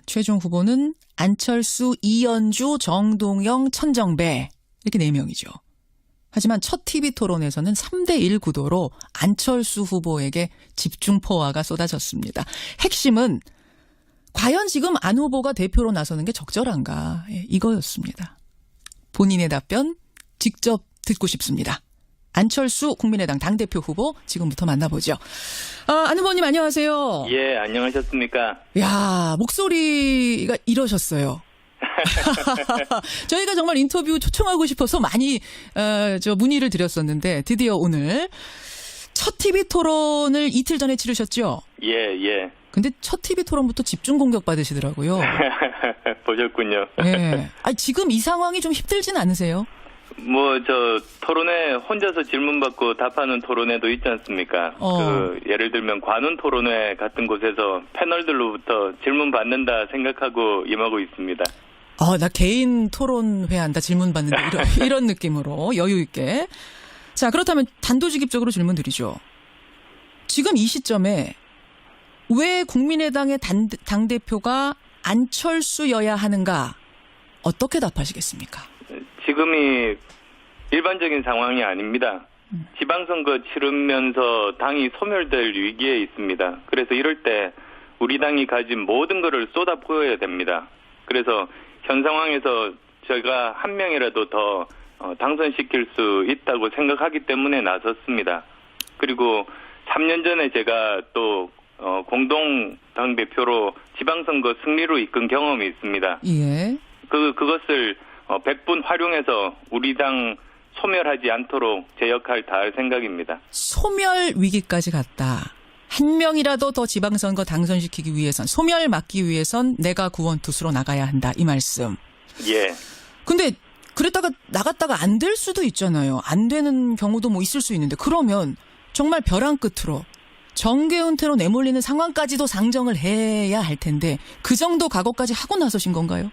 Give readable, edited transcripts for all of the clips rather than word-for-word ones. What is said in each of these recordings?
최종 후보는 안철수, 이현주, 정동영, 천정배 이렇게 4명이죠. 하지만 첫 TV 토론에서는 3대1 구도로 안철수 후보에게 집중 포화가 쏟아졌습니다. 핵심은 과연 지금 안 후보가 대표로 나서는 게 적절한가 이거였습니다. 본인의 답변 직접 듣고 싶습니다. 안철수 국민의당 당대표 후보 지금부터 만나보죠. 안 후보님 안녕하세요. 예, 안녕하셨습니까? 야, 목소리가 이러셨어요. 저희가 정말 인터뷰 초청하고 싶어서 많이 문의를 드렸었는데 드디어 오늘 첫 TV 토론을 이틀 전에 치르셨죠? 예. 근데 첫 TV 토론부터 집중 공격 받으시더라고요. 보셨군요. 네. 아니, 지금 이 상황이 좀 힘들진 않으세요? 토론회 혼자서 질문 받고 답하는 토론회도 있지 않습니까? 예를 들면 관훈 토론회 같은 곳에서 패널들로부터 질문 받는다 생각하고 임하고 있습니다. 나 개인 토론회 한다 질문 받는다 이런 느낌으로 여유 있게. 자, 그렇다면 단도직입적으로 질문 드리죠. 지금 이 시점에 왜 국민의당의 당대표가 안철수여야 하는가? 어떻게 답하시겠습니까? 지금이 일반적인 상황이 아닙니다. 지방선거 치르면서 당이 소멸될 위기에 있습니다. 그래서 이럴 때 우리 당이 가진 모든 것을 쏟아부어야 됩니다. 그래서 현 상황에서 제가 한 명이라도 더 당선시킬 수 있다고 생각하기 때문에 나섰습니다. 그리고 3년 전에 제가 또 공동 당대표로 지방선거 승리로 이끈 경험이 있습니다. 예. 그것을 100분 활용해서 우리 당 소멸하지 않도록 제 역할 다할 생각입니다. 소멸 위기까지 갔다. 한 명이라도 더 지방선거 당선시키기 위해선, 소멸 막기 위해선 내가 구원투수로 나가야 한다. 이 말씀. 예. 근데 그랬다가 나갔다가 안 될 수도 있잖아요. 안 되는 경우도 있을 수 있는데 그러면 정말 벼랑 끝으로 정계 은퇴로 내몰리는 상황까지도 상정을 해야 할 텐데 그 정도 각오까지 하고 나서신 건가요?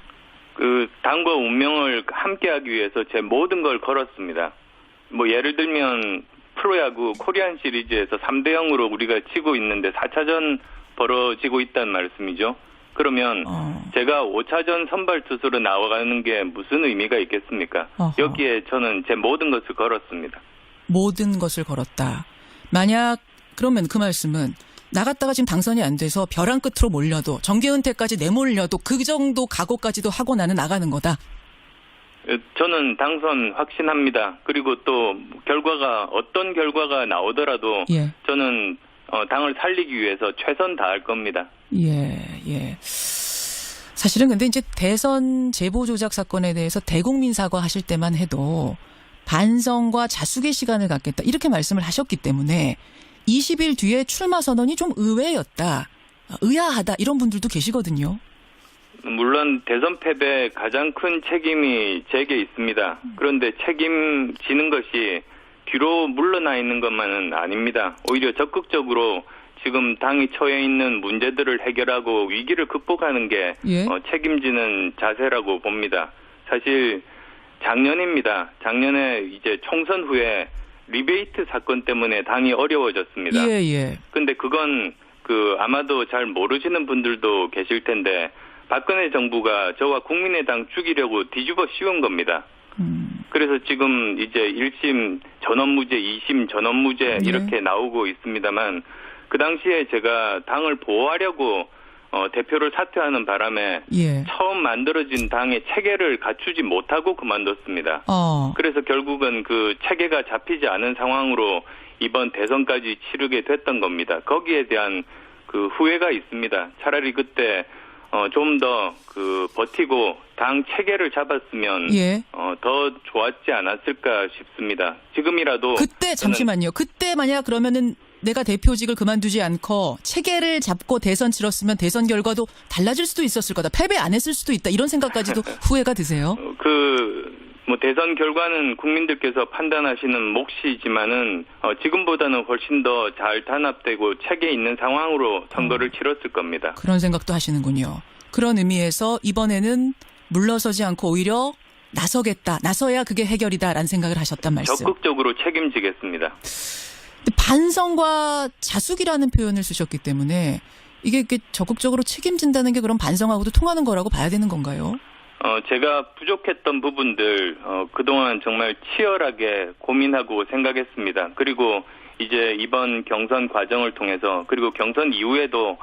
당과 운명을 함께하기 위해서 제 모든 걸 걸었습니다. 예를 들면 프로야구 코리안 시리즈에서 3대0으로 우리가 치고 있는데 4차전 벌어지고 있다는 말씀이죠. 그러면 제가 5차전 선발 투수로 나와가는 게 무슨 의미가 있겠습니까? 여기에 저는 제 모든 것을 걸었습니다. 모든 것을 걸었다. 만약 그러면 그 말씀은 나갔다가 지금 당선이 안 돼서 벼랑 끝으로 몰려도 정계 은퇴까지 내몰려도 그 정도 각오까지도 하고 나는 나가는 거다. 저는 당선 확신합니다. 그리고 또 어떤 결과가 나오더라도 예. 저는 당을 살리기 위해서 최선 다할 겁니다. 예. 사실은 근데 이제 대선 제보 조작 사건에 대해서 대국민 사과하실 때만 해도 반성과 자숙의 시간을 갖겠다 이렇게 말씀을 하셨기 때문에 20일 뒤에 출마 선언이 좀 의외였다, 의아하다 이런 분들도 계시거든요. 물론 대선 패배에 가장 큰 책임이 제게 있습니다. 그런데 책임지는 것이 뒤로 물러나 있는 것만은 아닙니다. 오히려 적극적으로 지금 당이 처해 있는 문제들을 해결하고 위기를 극복하는 게 책임지는 자세라고 봅니다. 사실 작년입니다. 작년에 이제 총선 후에 리베이트 사건 때문에 당이 어려워졌습니다. 예. 근데 그건 아마도 잘 모르시는 분들도 계실 텐데 박근혜 정부가 저와 국민의당 죽이려고 뒤집어 씌운 겁니다. 그래서 지금 이제 1심 전원무죄, 2심 전원무죄 이렇게 나오고 있습니다만 그 당시에 제가 당을 보호하려고 대표를 사퇴하는 바람에 처음 만들어진 당의 체계를 갖추지 못하고 그만뒀습니다. 그래서 결국은 그 체계가 잡히지 않은 상황으로 이번 대선까지 치르게 됐던 겁니다. 거기에 대한 그 후회가 있습니다. 차라리 그때 좀 더 버티고 당 체계를 잡았으면 더 좋았지 않았을까 싶습니다. 지금이라도 그때 잠시만요. 그때 만약 그러면은 내가 대표직을 그만두지 않고 체계를 잡고 대선 치렀으면 대선 결과도 달라질 수도 있었을 거다. 패배 안 했을 수도 있다. 이런 생각까지도 후회가 드세요? 대선 결과는 국민들께서 판단하시는 몫이지만은 지금보다는 훨씬 더 잘 단합되고 체계 있는 상황으로 선거를 치렀을 겁니다. 그런 생각도 하시는군요. 그런 의미에서 이번에는 물러서지 않고 오히려 나서겠다. 나서야 그게 해결이다라는 생각을 하셨단 말씀. 적극적으로 책임지겠습니다. 반성과 자숙이라는 표현을 쓰셨기 때문에 이게 적극적으로 책임진다는 게 그럼 반성하고도 통하는 거라고 봐야 되는 건가요? 제가 부족했던 부분들 그동안 정말 치열하게 고민하고 생각했습니다. 그리고 이제 이번 경선 과정을 통해서 그리고 경선 이후에도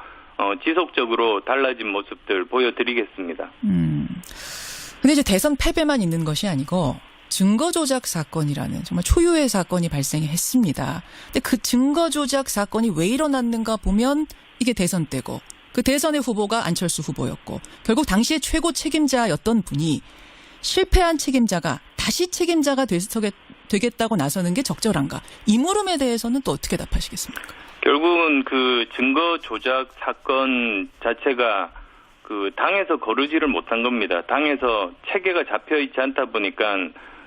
지속적으로 달라진 모습들 보여드리겠습니다. 근데 이제 대선 패배만 있는 것이 아니고 증거 조작 사건이라는 정말 초유의 사건이 발생했습니다. 근데 그 증거 조작 사건이 왜 일어났는가 보면 이게 대선 때고 그 대선의 후보가 안철수 후보였고 결국 당시의 최고 책임자였던 분이 실패한 책임자가 다시 책임자가 되겠다고 나서는 게 적절한가? 이 물음에 대해서는 또 어떻게 답하시겠습니까? 결국은 그 증거 조작 사건 자체가 그 당에서 거르지를 못한 겁니다. 당에서 체계가 잡혀 있지 않다 보니까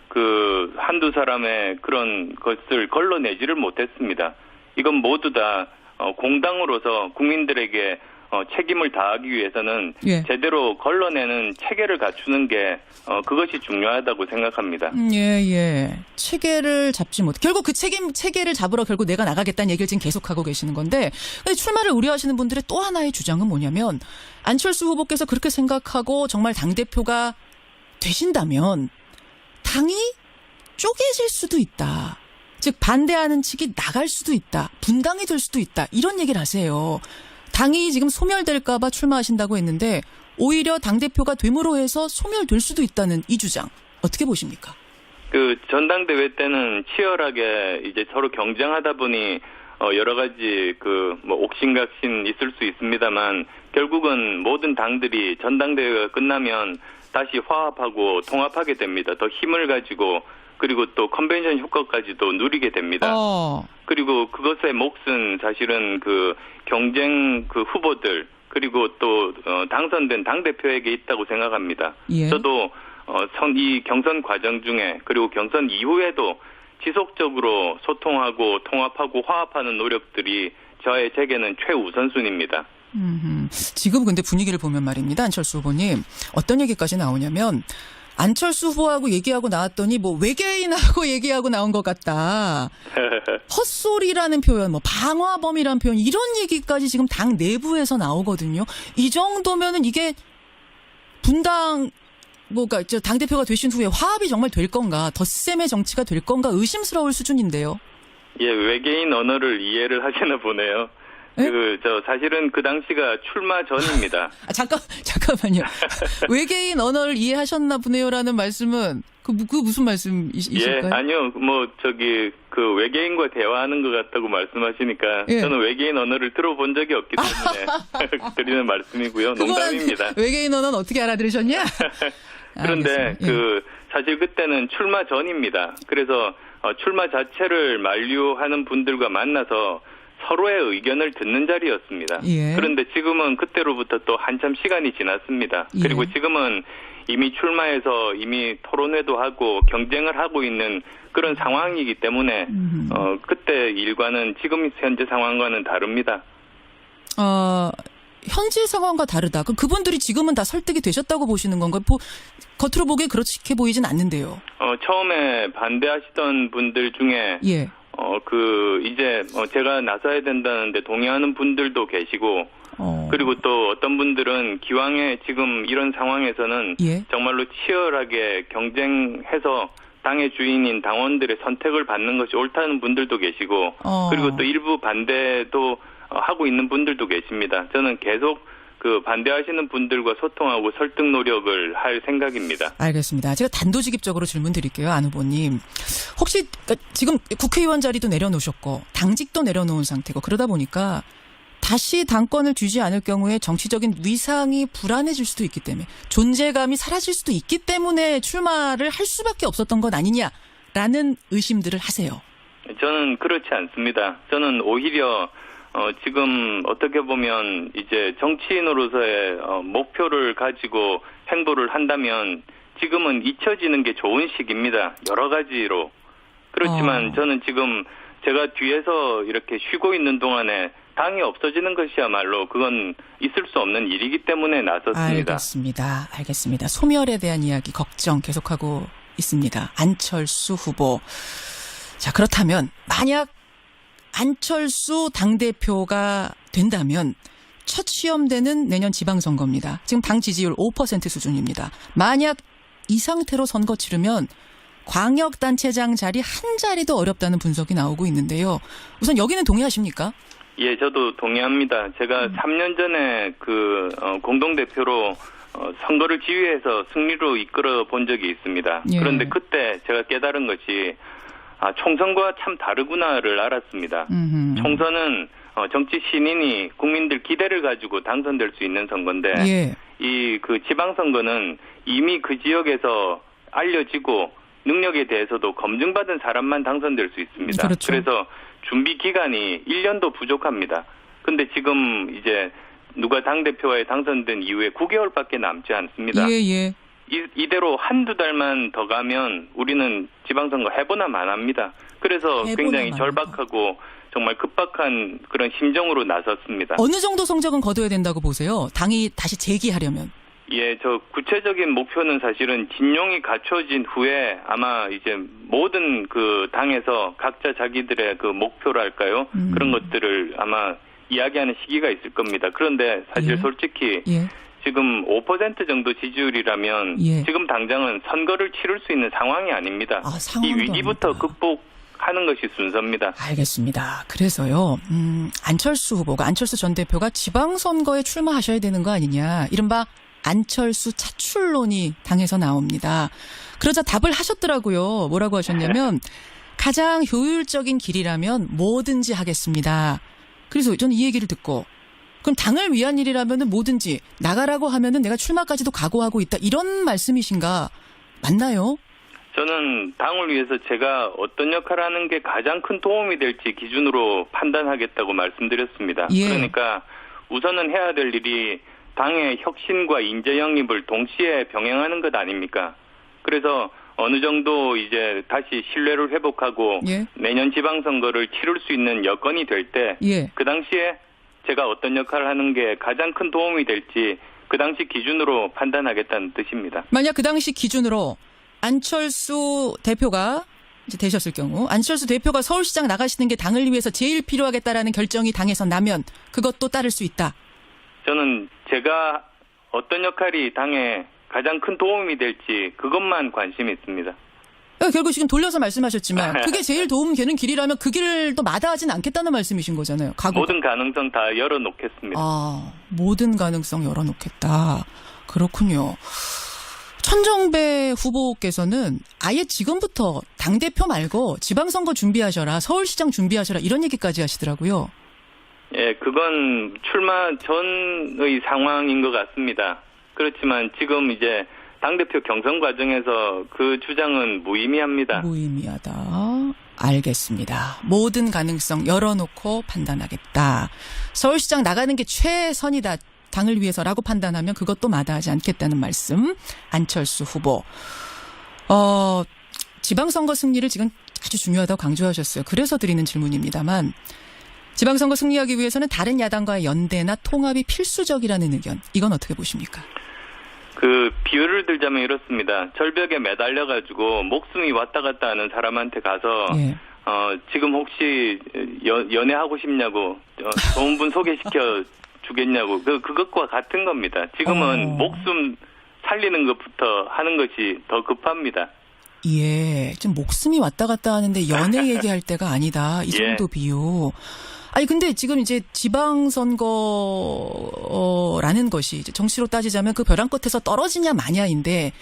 그 한두 사람의 그런 것을 걸러내지를 못했습니다. 이건 모두 다 공당으로서 국민들에게 책임을 다하기 위해서는 예. 제대로 걸러내는 체계를 갖추는 게 그것이 중요하다고 생각합니다. 예. 체계를 잡지 못. 결국 그 체계를 잡으러 결국 내가 나가겠다는 얘기를 지금 계속하고 계시는 건데 근데 출마를 우려하시는 분들의 또 하나의 주장은 뭐냐면 안철수 후보께서 그렇게 생각하고 정말 당대표가 되신다면 당이 쪼개질 수도 있다. 즉 반대하는 측이 나갈 수도 있다. 분당이 될 수도 있다. 이런 얘기를 하세요. 당이 지금 소멸될까 봐 출마하신다고 했는데 오히려 당대표가 됨으로 해서 소멸될 수도 있다는 이 주장. 어떻게 보십니까? 그 전당대회 때는 치열하게 이제 서로 경쟁하다 보니 여러 가지 그 뭐 옥신각신 있을 수 있습니다만 결국은 모든 당들이 전당대회가 끝나면 다시 화합하고 통합하게 됩니다. 더 힘을 가지고 그리고 또 컨벤션 효과까지도 누리게 됩니다. 그리고 그것의 몫은 사실은 그 경쟁 그 후보들 그리고 또 당선된 당대표에게 있다고 생각합니다. 예. 저도 이 경선 과정 중에 그리고 경선 이후에도 지속적으로 소통하고 통합하고 화합하는 노력들이 제게는 최우선순위입니다. 지금 근데 분위기를 보면 말입니다. 안철수 후보님. 어떤 얘기까지 나오냐면 안철수 후보하고 얘기하고 나왔더니 뭐 외계인하고 얘기하고 나온 것 같다. 헛소리라는 표현, 뭐 방화범이라는 표현 이런 얘기까지 지금 당 내부에서 나오거든요. 이 정도면은 이게 분당 뭐가 당대표가 되신 후에 화합이 정말 될 건가, 덧셈의 정치가 될 건가 의심스러울 수준인데요. 예, 외계인 언어를 이해를 하시나 보네요. 네? 사실은 그 당시가 출마 전입니다. 잠깐만요. 외계인 언어를 이해하셨나 보네요라는 말씀은 그 무슨 말씀이실까요? 예, 아니요. 그 외계인과 대화하는 것 같다고 말씀하시니까 예. 저는 외계인 언어를 들어본 적이 없기 때문에 드리는 말씀이고요. 농담입니다. 외계인 언어는 어떻게 알아들으셨냐? 그런데 사실 그때는 출마 전입니다. 그래서 출마 자체를 만류하는 분들과 만나서 서로의 의견을 듣는 자리였습니다. 예. 그런데 지금은 그때로부터 또 한참 시간이 지났습니다. 예. 그리고 지금은 이미 출마해서 이미 토론회도 하고 경쟁을 하고 있는 그런 상황이기 때문에 그때 일과는 지금 현재 상황과는 다릅니다. 현재 상황과 다르다. 그럼 그분들이 지금은 다 설득이 되셨다고 보시는 건가요? 겉으로 보기에 그렇게 보이진 않는데요. 처음에 반대하시던 분들 중에 예. 이제 제가 나서야 된다는데 동의하는 분들도 계시고 그리고 또 어떤 분들은 기왕에 지금 이런 상황에서는 예. 정말로 치열하게 경쟁해서 당의 주인인 당원들의 선택을 받는 것이 옳다는 분들도 계시고 그리고 또 일부 반대도 하고 있는 분들도 계십니다. 저는 계속 그 반대하시는 분들과 소통하고 설득 노력을 할 생각입니다. 알겠습니다. 제가 단도직입적으로 질문 드릴게요. 안 후보님. 혹시 지금 국회의원 자리도 내려놓으셨고 당직도 내려놓은 상태고 그러다 보니까 다시 당권을 쥐지 않을 경우에 정치적인 위상이 불안해질 수도 있기 때문에 존재감이 사라질 수도 있기 때문에 출마를 할 수밖에 없었던 것 아니냐라는 의심들을 하세요. 저는 그렇지 않습니다. 저는 오히려 지금 어떻게 보면 이제 정치인으로서의 목표를 가지고 행보를 한다면 지금은 잊혀지는 게 좋은 시기입니다. 여러 가지로. 그렇지만 저는 지금 제가 뒤에서 이렇게 쉬고 있는 동안에 당이 없어지는 것이야말로 그건 있을 수 없는 일이기 때문에 나섰습니다. 알겠습니다. 소멸에 대한 이야기 걱정 계속하고 있습니다. 안철수 후보. 자, 그렇다면 만약 안철수 당대표가 된다면 첫 시험되는 내년 지방선거입니다. 지금 당 지지율 5% 수준입니다. 만약 이 상태로 선거 치르면 광역단체장 자리 한 자리도 어렵다는 분석이 나오고 있는데요. 우선 여기는 동의하십니까? 예, 저도 동의합니다. 제가 3년 전에 공동대표로 선거를 지휘해서 승리로 이끌어 본 적이 있습니다. 예. 그런데 그때 제가 깨달은 것이 총선과 참 다르구나를 알았습니다. 총선은 정치 신인이 국민들 기대를 가지고 당선될 수 있는 선거인데 예. 이 지방선거는 이미 그 지역에서 알려지고 능력에 대해서도 검증받은 사람만 당선될 수 있습니다. 그렇죠. 그래서 준비 기간이 1년도 부족합니다. 근데 지금 이제 누가 당대표에 당선된 이후에 9개월밖에 남지 않습니다. 예. 이대로 한두 달만 더 가면 우리는 지방선거 해보나 마나합니다. 그래서 굉장히 절박하고 정말 급박한 그런 심정으로 나섰습니다. 어느 정도 성적은 거둬야 된다고 보세요? 당이 다시 재기하려면. 예, 저 구체적인 목표는 사실은 진용이 갖춰진 후에 아마 이제 모든 그 당에서 각자 자기들의 그 목표랄까요? 그런 것들을 아마 이야기하는 시기가 있을 겁니다. 그런데 사실 예. 솔직히 예. 지금 5% 정도 지지율이라면 예. 지금 당장은 선거를 치를 수 있는 상황이 아닙니다. 이 위기부터 아닙니다. 극복하는 것이 순서입니다. 알겠습니다. 그래서요, 안철수 전 대표가 지방선거에 출마하셔야 되는 거 아니냐. 이른바 안철수 차출론이 당에서 나옵니다. 그러자 답을 하셨더라고요. 뭐라고 하셨냐면 가장 효율적인 길이라면 뭐든지 하겠습니다. 그래서 저는 이 얘기를 듣고 그럼 당을 위한 일이라면 뭐든지 나가라고 하면은 내가 출마까지도 각오하고 있다. 이런 말씀이신가? 맞나요? 저는 당을 위해서 제가 어떤 역할을 하는 게 가장 큰 도움이 될지 기준으로 판단하겠다고 말씀드렸습니다. 예. 그러니까 우선은 해야 될 일이 당의 혁신과 인재 영입을 동시에 병행하는 것 아닙니까? 그래서 어느 정도 이제 다시 신뢰를 회복하고 예. 내년 지방선거를 치를 수 있는 여건이 될 때 예. 그 당시에 제가 어떤 역할을 하는 게 가장 큰 도움이 될지 그 당시 기준으로 판단하겠다는 뜻입니다. 만약 그 당시 기준으로 안철수 대표가 이제 되셨을 경우 안철수 대표가 서울시장 나가시는 게 당을 위해서 제일 필요하겠다라는 결정이 당에서 나면 그것도 따를 수 있다. 저는 제가 어떤 역할이 당에 가장 큰 도움이 될지 그것만 관심이 있습니다. 결국 지금 돌려서 말씀하셨지만 그게 제일 도움 되는 길이라면 그 길을 또 마다하진 않겠다는 말씀이신 거잖아요. 각오가. 모든 가능성 다 열어놓겠습니다. 모든 가능성 열어놓겠다. 그렇군요. 천정배 후보께서는 아예 지금부터 당대표 말고 지방선거 준비하셔라, 서울시장 준비하셔라 이런 얘기까지 하시더라고요. 예, 그건 출마 전의 상황인 것 같습니다. 그렇지만 지금 이제 당대표 경선 과정에서 그 주장은 무의미합니다. 무의미하다. 알겠습니다. 모든 가능성 열어놓고 판단하겠다. 서울시장 나가는 게 최선이다. 당을 위해서라고 판단하면 그것도 마다하지 않겠다는 말씀. 안철수 후보. 지방선거 승리를 지금 아주 중요하다고 강조하셨어요. 그래서 드리는 질문입니다만 지방선거 승리하기 위해서는 다른 야당과의 연대나 통합이 필수적이라는 의견. 이건 어떻게 보십니까? 그 비유를 들자면 이렇습니다. 절벽에 매달려가지고 목숨이 왔다 갔다 하는 사람한테 가서 예. 지금 혹시 연애하고 싶냐고 좋은 분 소개시켜 주겠냐고 그것과 같은 겁니다. 지금은 목숨 살리는 것부터 하는 것이 더 급합니다. 예, 지금 목숨이 왔다 갔다 하는데 연애 얘기할 때가 아니다. 이 정도 예. 비유. 아니 근데 지금 이제 지방선거라는 것이 이제 정치로 따지자면 그 벼랑 끝에서 떨어지냐 마냐인데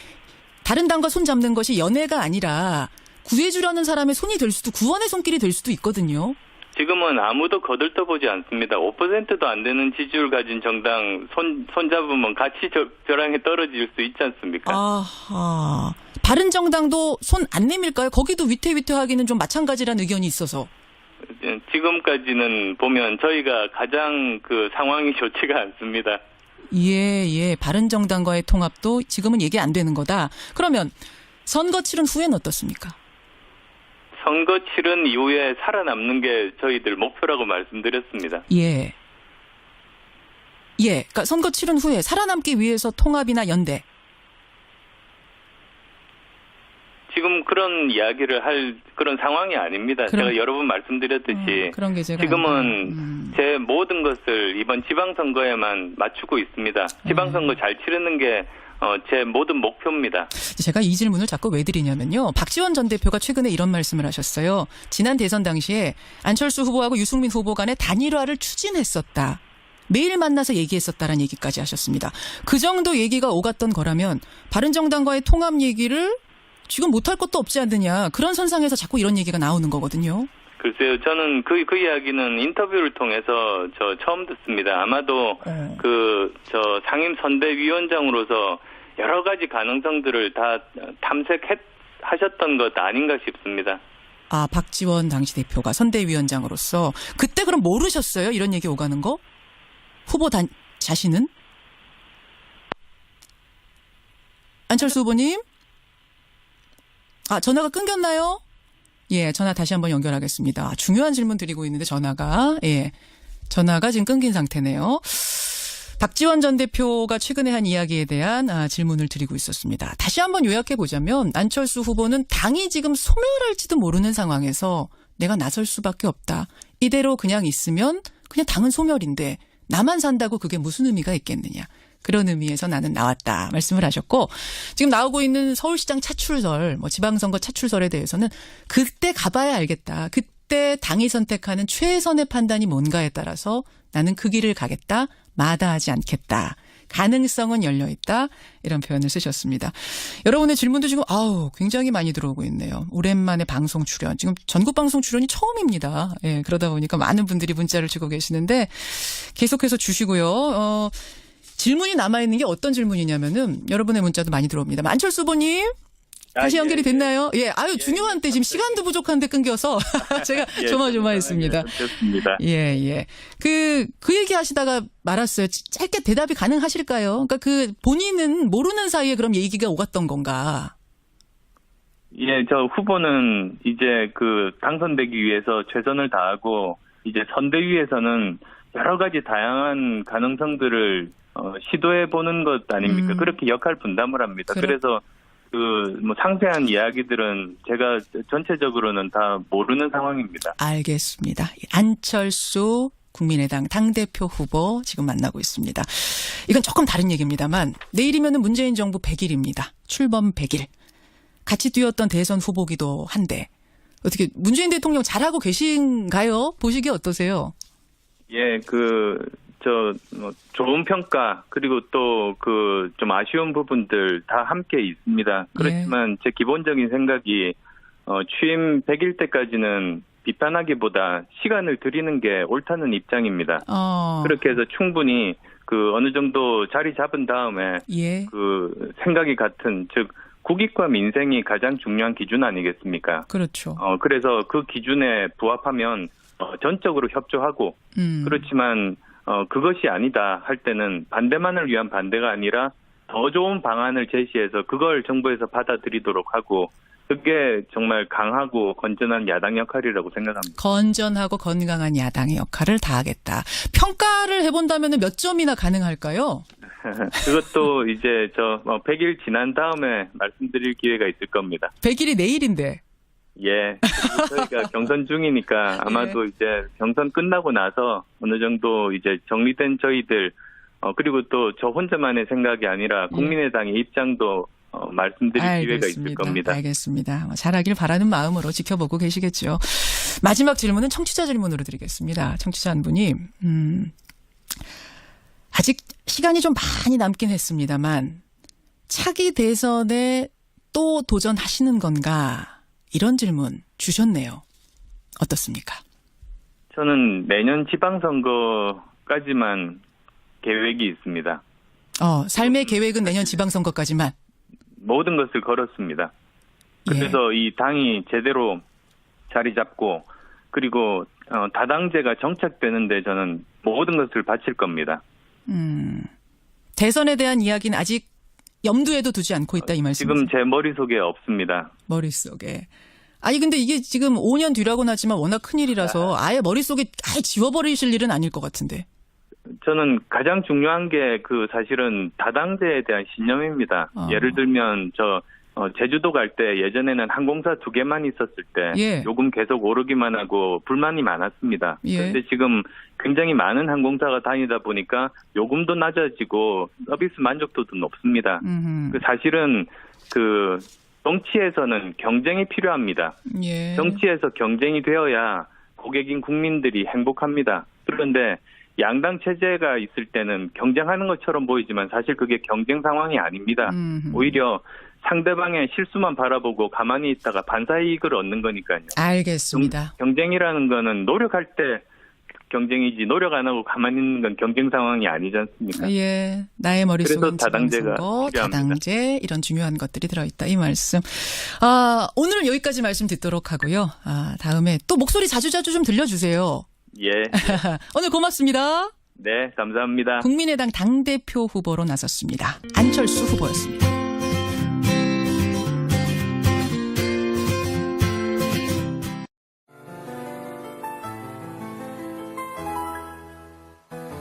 다른 당과 손 잡는 것이 연애가 아니라 구해주려는 사람의 손이 될 수도 구원의 손길이 될 수도 있거든요. 지금은 아무도 거들떠보지 않습니다. 5%도 안 되는 지지율 가진 정당 손 잡으면 같이 벼랑에 떨어질 수 있지 않습니까? 아하. 바른정당도 손 안 내밀까요? 거기도 위태위태하기는 좀 마찬가지라는 의견이 있어서. 지금까지는 보면 저희가 가장 그 상황이 좋지가 않습니다. 예. 바른정당과의 통합도 지금은 얘기 안 되는 거다. 그러면 선거 치른 후에는 어떻습니까? 선거 치른 이후에 살아남는 게 저희들 목표라고 말씀드렸습니다. 예. 그러니까 선거 치른 후에 살아남기 위해서 통합이나 연대. 지금 그런 이야기를 할 그런 상황이 아닙니다. 제가 여러 번 말씀드렸듯이 그런 게 제가 지금은 제 모든 것을 이번 지방선거에만 맞추고 있습니다. 지방선거 잘 치르는 게 제 모든 목표입니다. 제가 이 질문을 자꾸 왜 드리냐면요. 박지원 전 대표가 최근에 이런 말씀을 하셨어요. 지난 대선 당시에 안철수 후보하고 유승민 후보 간의 단일화를 추진했었다. 매일 만나서 얘기했었다라는 얘기까지 하셨습니다. 그 정도 얘기가 오갔던 거라면 바른정당과의 통합 얘기를 지금 못할 것도 없지 않느냐. 그런 선상에서 자꾸 이런 얘기가 나오는 거거든요. 글쎄요, 저는 그 이야기는 인터뷰를 통해서 처음 듣습니다. 아마도 상임 선대위원장으로서 여러 가지 가능성들을 다 탐색하셨던 것 아닌가 싶습니다. 아, 박지원 당시 대표가 선대위원장으로서 그때 그럼 모르셨어요? 이런 얘기 오가는 거? 후보 자신은? 안철수 후보님? 아, 전화가 끊겼나요? 예, 전화 다시 한번 연결하겠습니다. 중요한 질문 드리고 있는데 전화가 지금 끊긴 상태네요. 박지원 전 대표가 최근에 한 이야기에 대한 질문을 드리고 있었습니다. 다시 한번 요약해 보자면 안철수 후보는 당이 지금 소멸할지도 모르는 상황에서 내가 나설 수밖에 없다. 이대로 그냥 있으면 그냥 당은 소멸인데 나만 산다고 그게 무슨 의미가 있겠느냐. 그런 의미에서 나는 나왔다 말씀을 하셨고 지금 나오고 있는 서울시장 차출설, 지방선거 차출설에 대해서는 그때 가봐야 알겠다. 그때 당이 선택하는 최선의 판단이 뭔가에 따라서 나는 그 길을 가겠다. 마다하지 않겠다. 가능성은 열려있다. 이런 표현을 쓰셨습니다. 여러분의 질문도 지금 굉장히 많이 들어오고 있네요. 오랜만에 방송 출연. 지금 전국 방송 출연이 처음입니다. 예, 그러다 보니까 많은 분들이 문자를 주고 계시는데 계속해서 주시고요. 질문이 남아있는 게 어떤 질문이냐면은 여러분의 문자도 많이 들어옵니다. 안철수 후보님 다시 연결이 됐나요? 예, 중요한 때 지금 시간도 부족한데 끊겨서 제가 조마조마했습니다. 좋습니다. 예. 그 얘기 하시다가 말았어요. 짧게 대답이 가능하실까요? 그러니까 본인은 모르는 사이에 그럼 얘기가 오갔던 건가? 예, 저 후보는 이제 당선되기 위해서 최선을 다하고 이제 선대위에서는 여러 가지 다양한 가능성들을 시도해 보는 것 아닙니까? 그렇게 역할 분담을 합니다. 그래서 상세한 이야기들은 제가 전체적으로는 다 모르는 상황입니다. 알겠습니다. 안철수 국민의당 당대표 후보 지금 만나고 있습니다. 이건 조금 다른 얘기입니다만 내일이면 문재인 정부 100일입니다. 출범 100일. 같이 뛰었던 대선 후보기도 한데 어떻게 문재인 대통령 잘하고 계신가요? 보시기에 어떠세요? 예, 좋은 평가, 그리고 또 좀 아쉬운 부분들 다 함께 있습니다. 그렇지만 제 기본적인 생각이, 취임 100일 때까지는 비판하기보다 시간을 드리는 게 옳다는 입장입니다. 그렇게 해서 충분히 어느 정도 자리 잡은 다음에, 생각이 같은, 즉, 국익과 민생이 가장 중요한 기준 아니겠습니까? 그렇죠. 그래서 그 기준에 부합하면, 전적으로 협조하고, 그렇지만, 그것이 아니다 할 때는 반대만을 위한 반대가 아니라 더 좋은 방안을 제시해서 그걸 정부에서 받아들이도록 하고 그게 정말 강하고 건전한 야당 역할이라고 생각합니다. 건전하고 건강한 야당의 역할을 다하겠다. 평가를 해본다면 몇 점이나 가능할까요? 그것도 이제 100일 지난 다음에 말씀드릴 기회가 있을 겁니다. 100일이 내일인데. 예. 저희가 경선 중이니까 아마도 이제 경선 끝나고 나서 어느 정도 이제 정리된 저희들, 그리고 또 저 혼자만의 생각이 아니라 국민의당의 입장도 말씀드릴 기회가 있을 겁니다. 알겠습니다. 잘하길 바라는 마음으로 지켜보고 계시겠죠. 마지막 질문은 청취자 질문으로 드리겠습니다. 청취자 한 분이, 아직 시간이 좀 많이 남긴 했습니다만, 차기 대선에 또 도전하시는 건가? 이런 질문 주셨네요. 어떻습니까? 저는 내년 지방선거까지만 계획이 있습니다. 삶의 계획은 내년 지방선거까지만? 모든 것을 걸었습니다. 그래서 이 당이 제대로 자리 잡고 그리고 다당제가 정착되는데 저는 모든 것을 바칠 겁니다. 대선에 대한 이야기는 아직 염두에도 두지 않고 있다 이 말씀이세요? 지금 제 머릿속에 없습니다. 머릿속에. 아니 근데 이게 지금 5년 뒤라고는 하지만 워낙 큰일이라서 아예 머릿속에 아예 지워버리실 일은 아닐 것 같은데. 저는 가장 중요한 게 사실은 다당제에 대한 신념입니다. 예를 들면 제주도 갈 때 예전에는 항공사 2개만 있었을 때 예. 요금 계속 오르기만 하고 불만이 많았습니다. 예. 그런데 지금 굉장히 많은 항공사가 다니다 보니까 요금도 낮아지고 서비스 만족도도 높습니다. 사실은 정치에서는 경쟁이 필요합니다. 예. 정치에서 경쟁이 되어야 고객인 국민들이 행복합니다. 그런데 양당 체제가 있을 때는 경쟁하는 것처럼 보이지만 사실 그게 경쟁 상황이 아닙니다. 오히려 상대방의 실수만 바라보고 가만히 있다가 반사이익을 얻는 거니까요. 알겠습니다. 경쟁이라는 거는 노력할 때 경쟁이지 노력 안 하고 가만히 있는 건 경쟁 상황이 아니지 않습니까? 예, 나의 머릿속엔 그래서 다당제가 지방선거, 필요합니다. 다당제 이런 중요한 것들이 들어있다 이 말씀. 오늘은 여기까지 말씀 듣도록 하고요. 다음에 또 목소리 자주자주 좀 들려주세요. 예. 오늘 고맙습니다. 네, 감사합니다. 국민의당 당대표 후보로 나섰습니다. 안철수 후보였습니다.